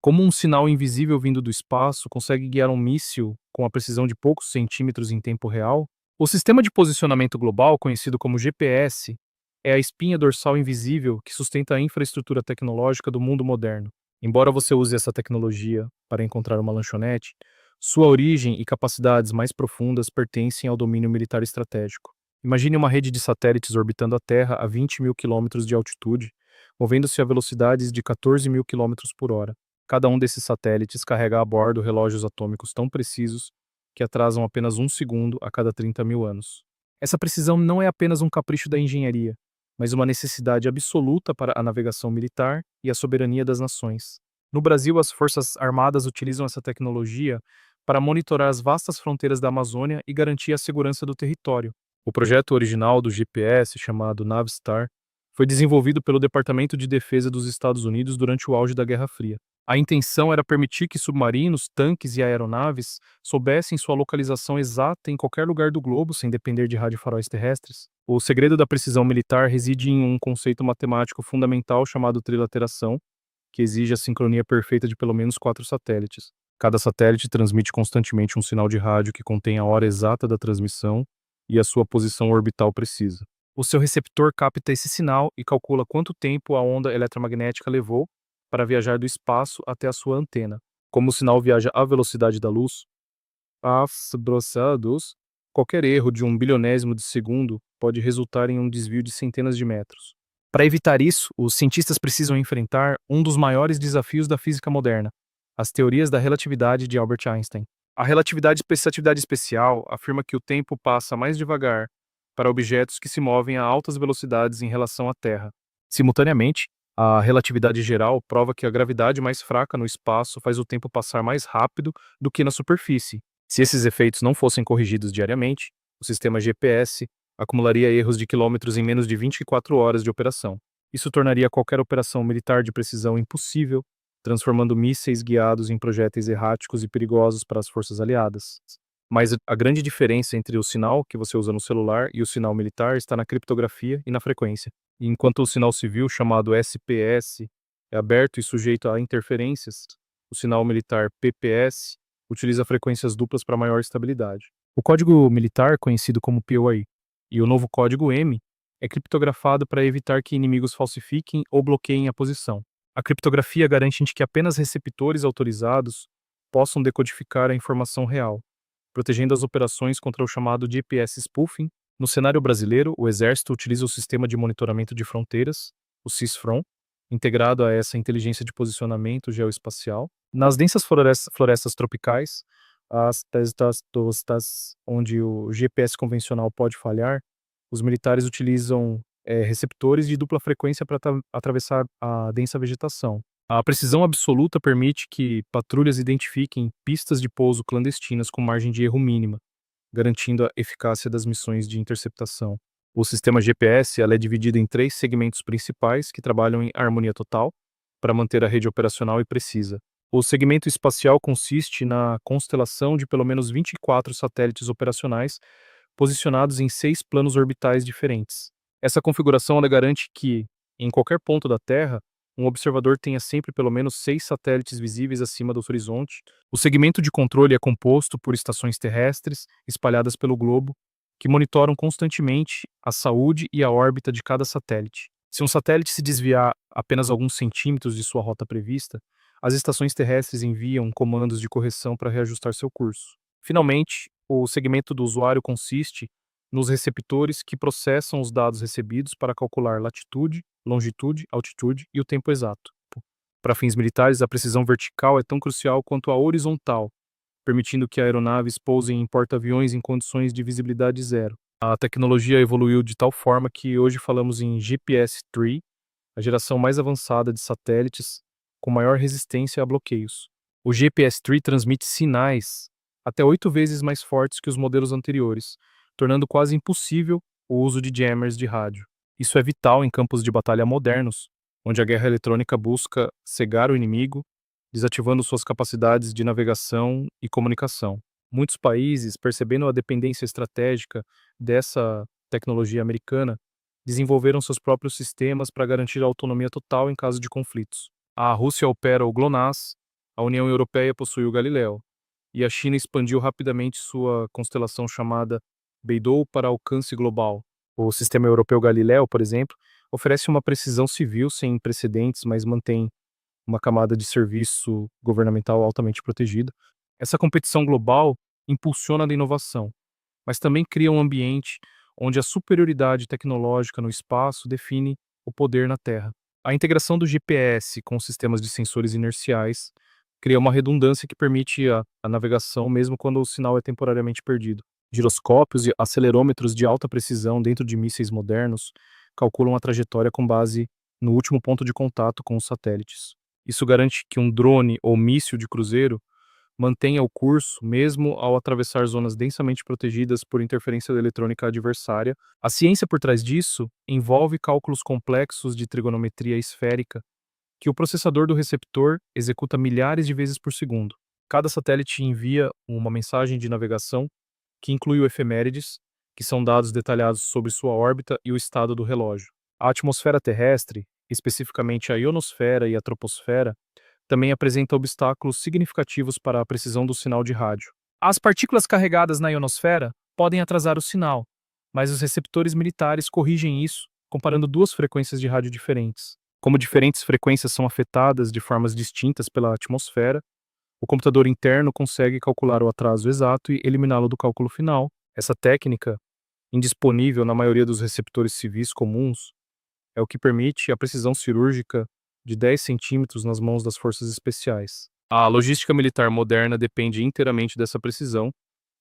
Como um sinal invisível vindo do espaço consegue guiar um míssil com a precisão de poucos centímetros em tempo real? O sistema de posicionamento global, conhecido como GPS, é a espinha dorsal invisível que sustenta a infraestrutura tecnológica do mundo moderno. Embora você use essa tecnologia para encontrar uma lanchonete, sua origem e capacidades mais profundas pertencem ao domínio militar estratégico. Imagine uma rede de satélites orbitando a Terra a 20 mil quilômetros de altitude, movendo-se a velocidades de 14 mil quilômetros por hora. Cada um desses satélites carrega a bordo relógios atômicos tão precisos que atrasam apenas um segundo a cada 30 mil anos. Essa precisão não é apenas um capricho da engenharia, mas uma necessidade absoluta para a navegação militar e a soberania das nações. No Brasil, as Forças Armadas utilizam essa tecnologia para monitorar as vastas fronteiras da Amazônia e garantir a segurança do território. O projeto original do GPS, chamado Navstar, foi desenvolvido pelo Departamento de Defesa dos Estados Unidos durante o auge da Guerra Fria. A intenção era permitir que submarinos, tanques e aeronaves soubessem sua localização exata em qualquer lugar do globo sem depender de radiofaróis terrestres. O segredo da precisão militar reside em um conceito matemático fundamental chamado trilateração, que exige a sincronia perfeita de pelo menos 4 satélites. Cada satélite transmite constantemente um sinal de rádio que contém a hora exata da transmissão e a sua posição orbital precisa. O seu receptor capta esse sinal e calcula quanto tempo a onda eletromagnética levou para viajar do espaço até a sua antena. Como o sinal viaja à velocidade da luz, qualquer erro de um bilionésimo de segundo pode resultar em um desvio de centenas de metros. Para evitar isso, os cientistas precisam enfrentar um dos maiores desafios da física moderna: as teorias da relatividade de Albert Einstein. A relatividade especial afirma que o tempo passa mais devagar para objetos que se movem a altas velocidades em relação à Terra. Simultaneamente, a relatividade geral prova que a gravidade mais fraca no espaço faz o tempo passar mais rápido do que na superfície. Se esses efeitos não fossem corrigidos diariamente, o sistema GPS acumularia erros de quilômetros em menos de 24 horas de operação. Isso tornaria qualquer operação militar de precisão impossível, transformando mísseis guiados em projéteis erráticos e perigosos para as forças aliadas. Mas a grande diferença entre o sinal que você usa no celular e o sinal militar está na criptografia e na frequência. E enquanto o sinal civil, chamado SPS, é aberto e sujeito a interferências, o sinal militar PPS utiliza frequências duplas para maior estabilidade. O código militar, conhecido como POI, e o novo código M, é criptografado para evitar que inimigos falsifiquem ou bloqueiem a posição. A criptografia garante que apenas receptores autorizados possam decodificar a informação real, protegendo as operações contra o chamado GPS spoofing. No cenário brasileiro, o Exército utiliza o Sistema de Monitoramento de Fronteiras, o CISFRON, integrado a essa inteligência de posicionamento geoespacial. Nas densas florestas tropicais, as tostas onde o GPS convencional pode falhar, os militares utilizam receptores de dupla frequência para atravessar a densa vegetação. A precisão absoluta permite que patrulhas identifiquem pistas de pouso clandestinas com margem de erro mínima, garantindo a eficácia das missões de interceptação. O sistema GPS ela é dividido em 3 segmentos principais que trabalham em harmonia total para manter a rede operacional e precisa. O segmento espacial consiste na constelação de pelo menos 24 satélites operacionais posicionados em 6 planos orbitais diferentes. Essa configuração ela garante que, em qualquer ponto da Terra, um observador tenha sempre pelo menos 6 satélites visíveis acima do horizonte. O segmento de controle é composto por estações terrestres espalhadas pelo globo, que monitoram constantemente a saúde e a órbita de cada satélite. Se um satélite se desviar apenas alguns centímetros de sua rota prevista, as estações terrestres enviam comandos de correção para reajustar seu curso. Finalmente, o segmento do usuário consiste nos receptores que processam os dados recebidos para calcular latitude, longitude, altitude e o tempo exato. Para fins militares, a precisão vertical é tão crucial quanto a horizontal, permitindo que aeronaves pousem em porta-aviões em condições de visibilidade zero. A tecnologia evoluiu de tal forma que hoje falamos em GPS-3, a geração mais avançada de satélites com maior resistência a bloqueios. O GPS-3 transmite sinais até 8 vezes mais fortes que os modelos anteriores, tornando quase impossível o uso de jammers de rádio. Isso é vital em campos de batalha modernos, onde a guerra eletrônica busca cegar o inimigo, desativando suas capacidades de navegação e comunicação. Muitos países, percebendo a dependência estratégica dessa tecnologia americana, desenvolveram seus próprios sistemas para garantir a autonomia total em caso de conflitos. A Rússia opera o GLONASS, A União Europeia possui o Galileu, e a China expandiu rapidamente sua constelação chamada Beidou para alcance global. O sistema europeu Galileu, por exemplo, oferece uma precisão civil sem precedentes, mas mantém uma camada de serviço governamental altamente protegida. Essa competição global impulsiona a inovação, mas também cria um ambiente onde a superioridade tecnológica no espaço define o poder na Terra. A integração do GPS com sistemas de sensores inerciais cria uma redundância que permite a navegação mesmo quando o sinal é temporariamente perdido. Giroscópios e acelerômetros de alta precisão dentro de mísseis modernos calculam a trajetória com base no último ponto de contato com os satélites. Isso garante que um drone ou míssil de cruzeiro mantenha o curso mesmo ao atravessar zonas densamente protegidas por interferência eletrônica adversária. A ciência por trás disso envolve cálculos complexos de trigonometria esférica que o processador do receptor executa milhares de vezes por segundo. Cada satélite envia uma mensagem de navegação que inclui o efemérides, que são dados detalhados sobre sua órbita e o estado do relógio. A atmosfera terrestre, especificamente a ionosfera e a troposfera, também apresenta obstáculos significativos para a precisão do sinal de rádio. As partículas carregadas na ionosfera podem atrasar o sinal, mas os receptores militares corrigem isso comparando duas frequências de rádio diferentes. Como diferentes frequências são afetadas de formas distintas pela atmosfera, o computador interno consegue calcular o atraso exato e eliminá-lo do cálculo final. Essa técnica, indisponível na maioria dos receptores civis comuns, é o que permite a precisão cirúrgica de 10 centímetros nas mãos das forças especiais. A logística militar moderna depende inteiramente dessa precisão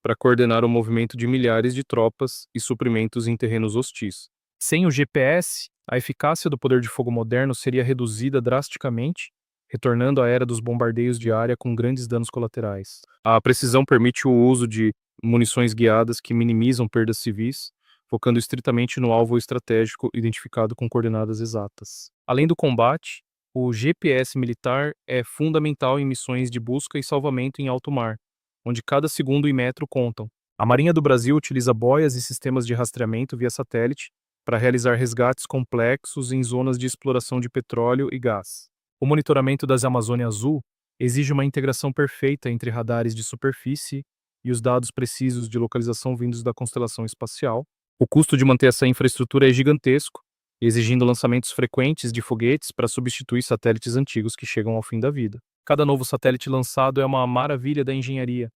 para coordenar o movimento de milhares de tropas e suprimentos em terrenos hostis. Sem o GPS, a eficácia do poder de fogo moderno seria reduzida drasticamente, retornando à era dos bombardeios de área com grandes danos colaterais. A precisão permite o uso de munições guiadas que minimizam perdas civis, focando estritamente no alvo estratégico identificado com coordenadas exatas. Além do combate, o GPS militar é fundamental em missões de busca e salvamento em alto mar, onde cada segundo e metro contam. A Marinha do Brasil utiliza boias e sistemas de rastreamento via satélite para realizar resgates complexos em zonas de exploração de petróleo e gás. O monitoramento das Amazônia Azul exige uma integração perfeita entre radares de superfície e os dados precisos de localização vindos da constelação espacial. O custo de manter essa infraestrutura é gigantesco, exigindo lançamentos frequentes de foguetes para substituir satélites antigos que chegam ao fim da vida. Cada novo satélite lançado é uma maravilha da engenharia,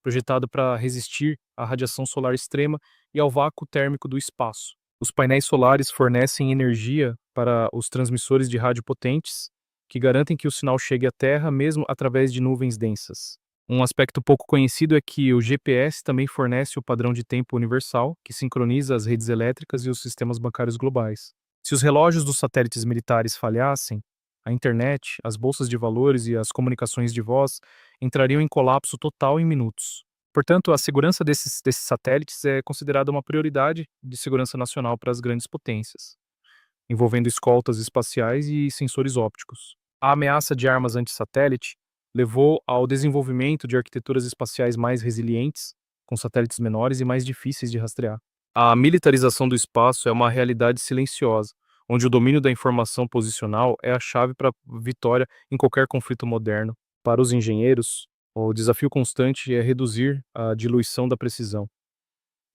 projetado para resistir à radiação solar extrema e ao vácuo térmico do espaço. Os painéis solares fornecem energia para os transmissores de rádio potentes, que garantem que o sinal chegue à Terra mesmo através de nuvens densas. Um aspecto pouco conhecido é que o GPS também fornece o padrão de tempo universal, que sincroniza as redes elétricas e os sistemas bancários globais. Se os relógios dos satélites militares falhassem, a internet, as bolsas de valores e as comunicações de voz entrariam em colapso total em minutos. Portanto, a segurança desses satélites é considerada uma prioridade de segurança nacional para as grandes potências, envolvendo escoltas espaciais e sensores ópticos. A ameaça de armas anti-satélite levou ao desenvolvimento de arquiteturas espaciais mais resilientes, com satélites menores e mais difíceis de rastrear. A militarização do espaço é uma realidade silenciosa, onde o domínio da informação posicional é a chave para a vitória em qualquer conflito moderno. Para os engenheiros, o desafio constante é reduzir a diluição da precisão,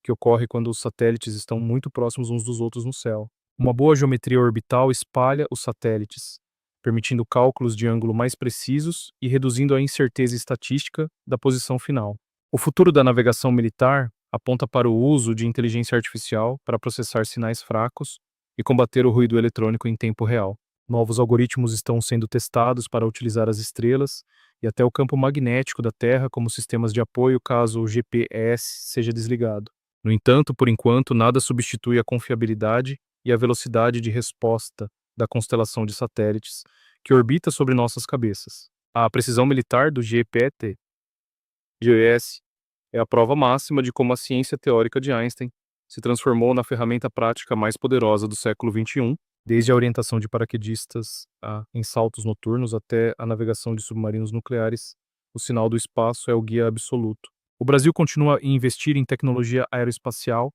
que ocorre quando os satélites estão muito próximos uns dos outros no céu. Uma boa geometria orbital espalha os satélites, permitindo cálculos de ângulo mais precisos e reduzindo a incerteza estatística da posição final. O futuro da navegação militar aponta para o uso de inteligência artificial para processar sinais fracos e combater o ruído eletrônico em tempo real. Novos algoritmos estão sendo testados para utilizar as estrelas e até o campo magnético da Terra como sistemas de apoio caso o GPS seja desligado. No entanto, por enquanto, nada substitui a confiabilidade e a velocidade de resposta da constelação de satélites que orbita sobre nossas cabeças. A precisão militar do GPS é a prova máxima de como a ciência teórica de Einstein se transformou na ferramenta prática mais poderosa do século XXI, desde a orientação de paraquedistas em saltos noturnos até a navegação de submarinos nucleares. O sinal do espaço é o guia absoluto. O Brasil continua a investir em tecnologia aeroespacial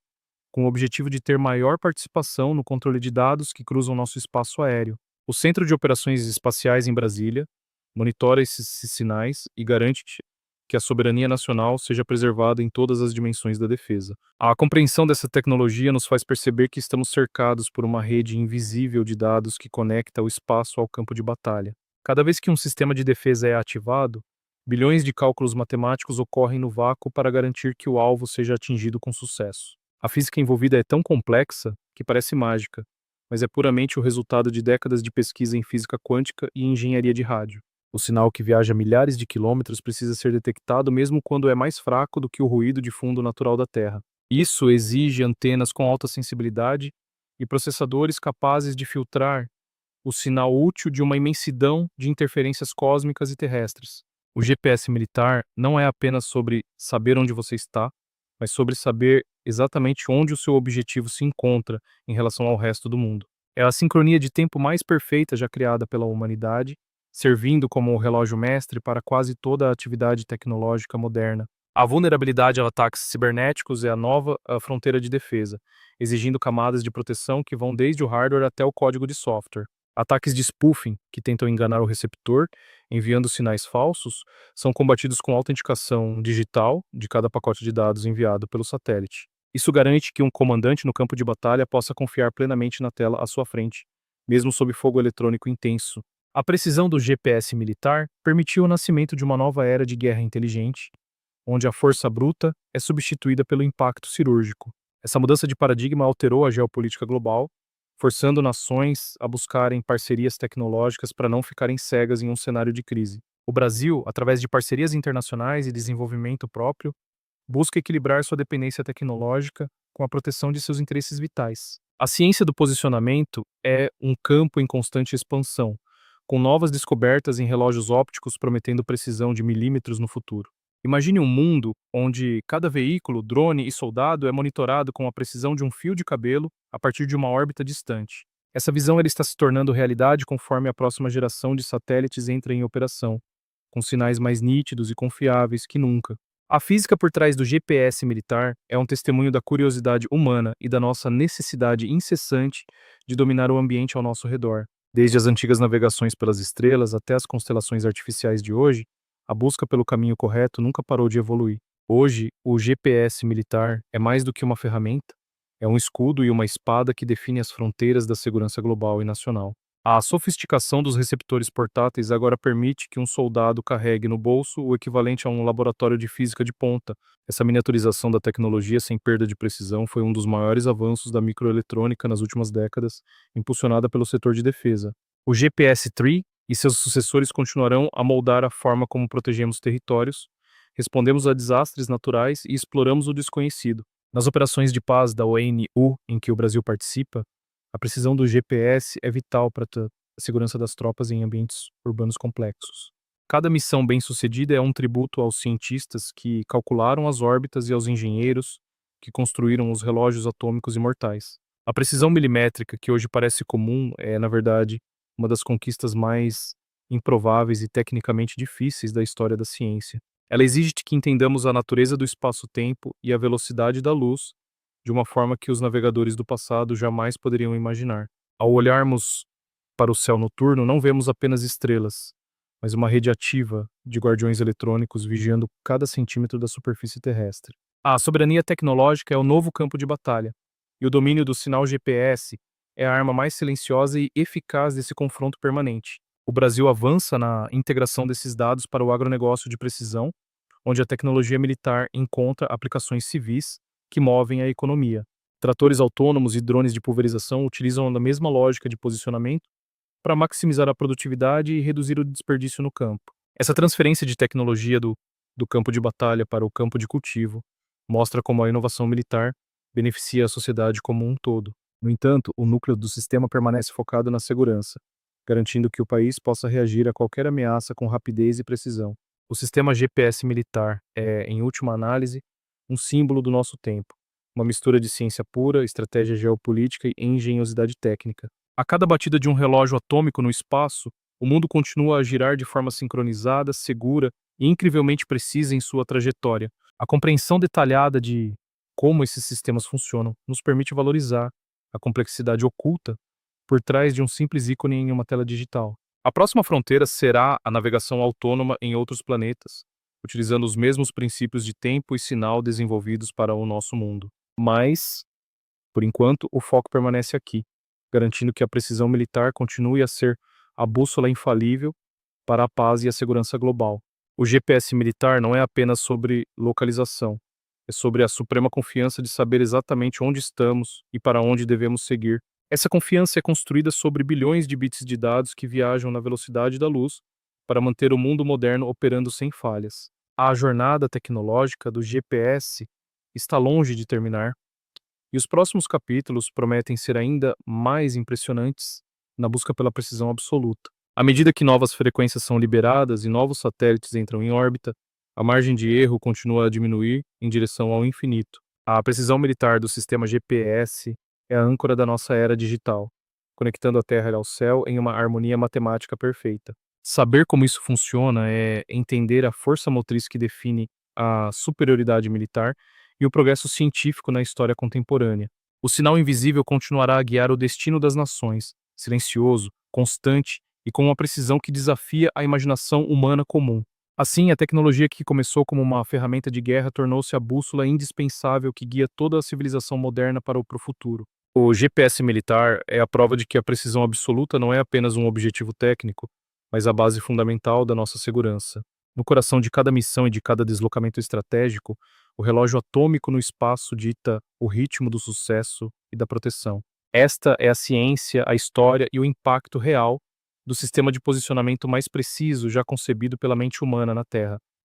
com o objetivo de ter maior participação no controle de dados que cruzam nosso espaço aéreo. O Centro de Operações Espaciais em Brasília monitora esses sinais e garante que a soberania nacional seja preservada em todas as dimensões da defesa. A compreensão dessa tecnologia nos faz perceber que estamos cercados por uma rede invisível de dados que conecta o espaço ao campo de batalha. Cada vez que um sistema de defesa é ativado, bilhões de cálculos matemáticos ocorrem no vácuo para garantir que o alvo seja atingido com sucesso. A física envolvida é tão complexa que parece mágica, mas é puramente o resultado de décadas de pesquisa em física quântica e engenharia de rádio. O sinal que viaja milhares de quilômetros precisa ser detectado mesmo quando é mais fraco do que o ruído de fundo natural da Terra. Isso exige antenas com alta sensibilidade e processadores capazes de filtrar o sinal útil de uma imensidão de interferências cósmicas e terrestres. O GPS militar não é apenas sobre saber onde você está, mas sobre saber exatamente onde o seu objetivo se encontra em relação ao resto do mundo. É a sincronia de tempo mais perfeita já criada pela humanidade, servindo como o relógio mestre para quase toda a atividade tecnológica moderna. A vulnerabilidade a ataques cibernéticos é a nova fronteira de defesa, exigindo camadas de proteção que vão desde o hardware até o código de software. Ataques de spoofing, que tentam enganar o receptor, enviando sinais falsos, são combatidos com autenticação digital de cada pacote de dados enviado pelo satélite. Isso garante que um comandante no campo de batalha possa confiar plenamente na tela à sua frente, mesmo sob fogo eletrônico intenso. A precisão do GPS militar permitiu o nascimento de uma nova era de guerra inteligente, onde a força bruta é substituída pelo impacto cirúrgico. Essa mudança de paradigma alterou a geopolítica global, forçando nações a buscarem parcerias tecnológicas para não ficarem cegas em um cenário de crise. O Brasil, através de parcerias internacionais e desenvolvimento próprio, busca equilibrar sua dependência tecnológica com a proteção de seus interesses vitais. A ciência do posicionamento é um campo em constante expansão, com novas descobertas em relógios ópticos prometendo precisão de milímetros no futuro. Imagine um mundo onde cada veículo, drone e soldado é monitorado com a precisão de um fio de cabelo a partir de uma órbita distante. Essa visão ela está se tornando realidade conforme a próxima geração de satélites entra em operação, com sinais mais nítidos e confiáveis que nunca. A física por trás do GPS militar é um testemunho da curiosidade humana e da nossa necessidade incessante de dominar o ambiente ao nosso redor. Desde as antigas navegações pelas estrelas até as constelações artificiais de hoje, a busca pelo caminho correto nunca parou de evoluir. Hoje, o GPS militar é mais do que uma ferramenta, é um escudo e uma espada que define as fronteiras da segurança global e nacional. A sofisticação dos receptores portáteis agora permite que um soldado carregue no bolso o equivalente a um laboratório de física de ponta. Essa miniaturização da tecnologia sem perda de precisão foi um dos maiores avanços da microeletrônica nas últimas décadas, impulsionada pelo setor de defesa. O GPS-3 e seus sucessores continuarão a moldar a forma como protegemos territórios, respondemos a desastres naturais e exploramos o desconhecido. Nas operações de paz da ONU em que o Brasil participa, a precisão do GPS é vital para a segurança das tropas em ambientes urbanos complexos. Cada missão bem-sucedida é um tributo aos cientistas que calcularam as órbitas e aos engenheiros que construíram os relógios atômicos imortais. A precisão milimétrica, que hoje parece comum, é, na verdade, uma das conquistas mais improváveis e tecnicamente difíceis da história da ciência. Ela exige que entendamos a natureza do espaço-tempo e a velocidade da luz de uma forma que os navegadores do passado jamais poderiam imaginar. Ao olharmos para o céu noturno, não vemos apenas estrelas, mas uma rede ativa de guardiões eletrônicos vigiando cada centímetro da superfície terrestre. A soberania tecnológica é o novo campo de batalha, e o domínio do sinal GPS é a arma mais silenciosa e eficaz desse confronto permanente. O Brasil avança na integração desses dados para o agronegócio de precisão, onde a tecnologia militar encontra aplicações civis que movem a economia. Tratores autônomos e drones de pulverização utilizam a mesma lógica de posicionamento para maximizar a produtividade e reduzir o desperdício no campo. Essa transferência de tecnologia do campo de batalha para o campo de cultivo mostra como a inovação militar beneficia a sociedade como um todo. No entanto, o núcleo do sistema permanece focado na segurança, garantindo que o país possa reagir a qualquer ameaça com rapidez e precisão. O sistema GPS militar é, em última análise, um símbolo do nosso tempo, uma mistura de ciência pura, estratégia geopolítica e engenhosidade técnica. A cada batida de um relógio atômico no espaço, o mundo continua a girar de forma sincronizada, segura e incrivelmente precisa em sua trajetória. A compreensão detalhada de como esses sistemas funcionam nos permite valorizar a complexidade oculta por trás de um simples ícone em uma tela digital. A próxima fronteira será a navegação autônoma em outros planetas, utilizando os mesmos princípios de tempo e sinal desenvolvidos para o nosso mundo. Mas, por enquanto, o foco permanece aqui, garantindo que a precisão militar continue a ser a bússola infalível para a paz e a segurança global. O GPS militar não é apenas sobre localização, é sobre a suprema confiança de saber exatamente onde estamos e para onde devemos seguir. Essa confiança é construída sobre bilhões de bits de dados que viajam na velocidade da luz para manter o mundo moderno operando sem falhas. A jornada tecnológica do GPS está longe de terminar, e os próximos capítulos prometem ser ainda mais impressionantes na busca pela precisão absoluta. À medida que novas frequências são liberadas e novos satélites entram em órbita, a margem de erro continua a diminuir em direção ao infinito. A precisão militar do sistema GPS é a âncora da nossa era digital, conectando a Terra ao céu em uma harmonia matemática perfeita. Saber como isso funciona é entender a força motriz que define a superioridade militar e o progresso científico na história contemporânea. O sinal invisível continuará a guiar o destino das nações, silencioso, constante e com uma precisão que desafia a imaginação humana comum. Assim, a tecnologia que começou como uma ferramenta de guerra tornou-se a bússola indispensável que guia toda a civilização moderna para o futuro. O GPS militar é a prova de que a precisão absoluta não é apenas um objetivo técnico, mas a base fundamental da nossa segurança. No coração de cada missão e de cada deslocamento estratégico, o relógio atômico no espaço dita o ritmo do sucesso e da proteção. Esta é a ciência, a história e o impacto real do sistema de posicionamento mais preciso já concebido pela mente humana na Terra.